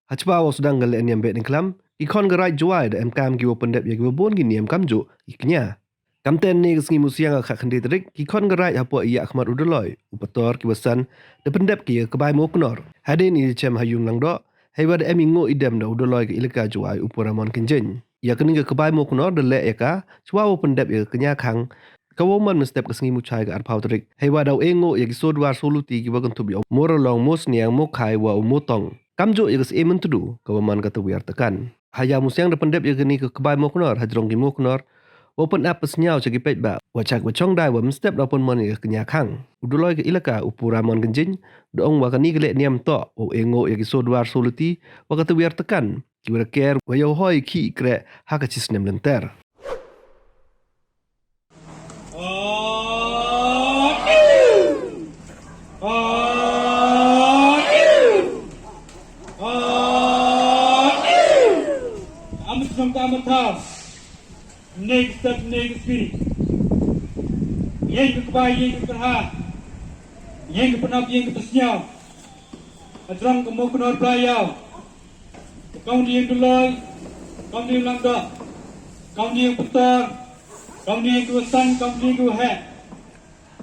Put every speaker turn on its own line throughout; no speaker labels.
Hachba was sedang galak niam bet niklam, ikon gerai juai da MKM giwo pendep ya giwo bon gini MKM iknya. Kamten ni kesengi musiang akak kendi terik, ikon gerai apa iya akhmat udaloy, upator kiwasan da pendep ki kebai mo kenor. Hadin ini cem hayung lang dok, haiwa da emingo idem da udaloy ke ilaka juai upuramon kenjen. Ya kening ke kebai mo kenor da lek ya ka, chwa wo pendep ya kenya kang, kawoman mestep kesengi mucai ke arpau terik. Haiwa da engo ya kisodwar soluti kiwa kentubi morolong mos niang mo kai wa umotong. Kamjo ya kes emen tudu kawaman kata wiar tekan. Haya musiang da pendep ya geni ke kebai mo kenor, hajrong ki mo kenor. Open up senyau cagi pet ba. Wacak wacong dai wa mstep dapun mon ya kenya kang. Uduloi ke ilaka upuramon genjing, doong wa kani gelek niam tok o engo ya kisodwar soluti wa kata wiar tekan. Kiwara ker wa yo hoi ki krek hakacis nem lenter.
Next step, next speed. Yang ke kebai, yang ke kerha, yang ke penap, yang ke tersenyau. Adrang ke mau kenal belayau. Kau ni yang doloi, kau ni yang langdak, kau ni yang putar, kau ni yang kewasan, kau ni yang kewahek,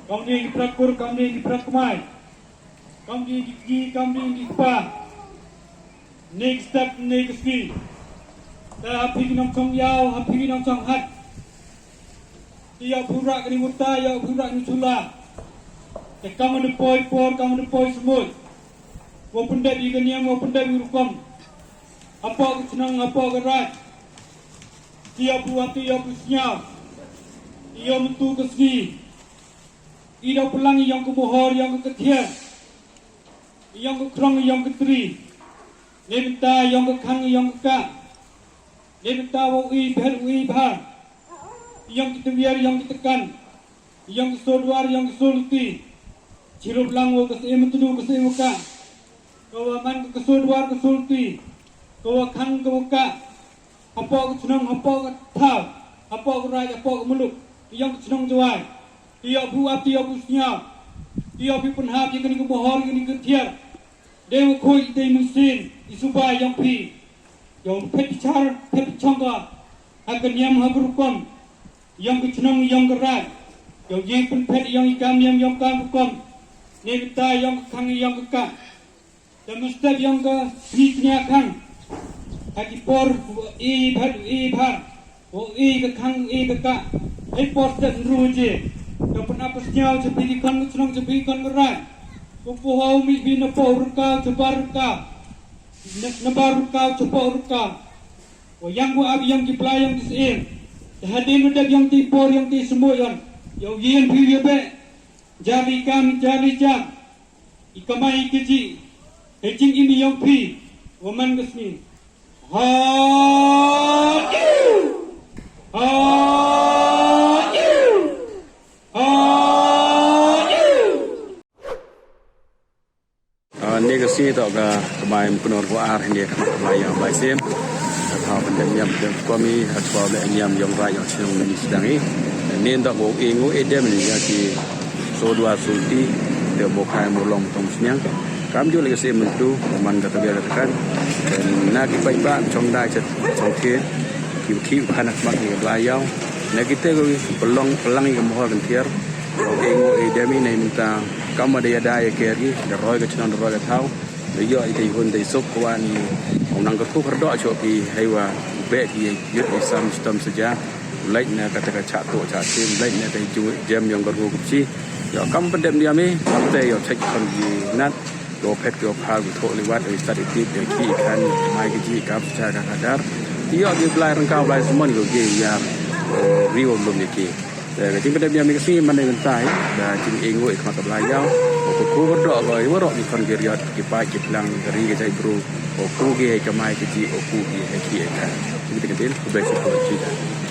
kau ni yang perakur, kau ni yang perakmai, kau ni yang gigi, kau ni yang dikpa. Next step, next speed. Hapi nong chong yao, hapi nong chong hat. Dia burak ni muta, ya burak ni sula. Kamu ni poi por, kamu ni poi semut. Wo pendek di geniam, wo pendek di rukam. Apa ke senang, apa ke rat. Dia buat, dia senyap. Dia mentu ke segi. Ida pelangi yang ke bohor, yang ke ketiak. Yang ke kerong, yang ke teri. Lebita yang ke kang, yang ke kak. Dia tahu ui bahar, yang kita biar, yang kita kan, yang kesodwar, yang kesolti, cirup langwo kesem tudu kesem muka, kawaman kesodwar kesolti, kawakan kemuka, apa kesenang, apa ketau, apa kerai, apa kemeluk, yang kesenang jual, dia buat, dia busnya, dia penhap, dia kini kebohor, kini ketiar, dia koi, dia musin, isubai yang pi. Yang pecah, pecahga, akan yang habrukam, yang kecenang, yang gerak, yang penpet, yang ikam, yang kamukam, nevita, yang kang, yang kekak, dan mustad yang ke piknya kang, hati por, bar, ke kang, kekak, por stad ruje, yang pernah pesnyau, cepikan, kecenang, cepikan gerak, kupuhau bina por rukau, cebar rukau. Nabar rukau, cepat rukau. Yang gua abi yang dipelai yang disir. Hadir mendak yang tipor yang disembut yang. Yang yen pilih be. Jari kami jari jam. Ikamai keji. Kecing ini yang pi. Waman kesni. Ha.
Negasi tak ke kebai penor kuar ini kebai yang baik sim. Atau pendemiam kami atau pendemiam yang raya yang ini sedang ini. Ini tak bawa ingu edem ini jadi sodua sulti dia bukan mulong tong senyang. Kami juga lagi sim itu man kata biar katakan. Dan nak baik baik cong dah cong kiri kiu kanak mak ni belayau. Nak kita pelang yang mohon kentiar. Ingu edem ini minta kamu ada kiri, deroi ke cenang deroi ke tahu, dia itu pun dia sok kawan orang ketu kerja cobi hewa bet dia yut isam sistem saja, lain nak kata catuk catim, lain nak itu jam yang berguna kupsi, ya kamu pendem dia ni, sampai ya cek konji nat, do pet do pal do lewat start itu dia ki kan mai keji kap secara kadar, dia belai rengkau belai semua ni dia yang riuh belum dia. Jadi pada dia mesti mana yang tay, dan jadi engo ikhmat belayau, aku berdoa kalau berdoa di konfirmasi kipai kipelang dari kita bro, aku gay kemai keji, aku gay kaki kan, jadi kita betul, betul betul.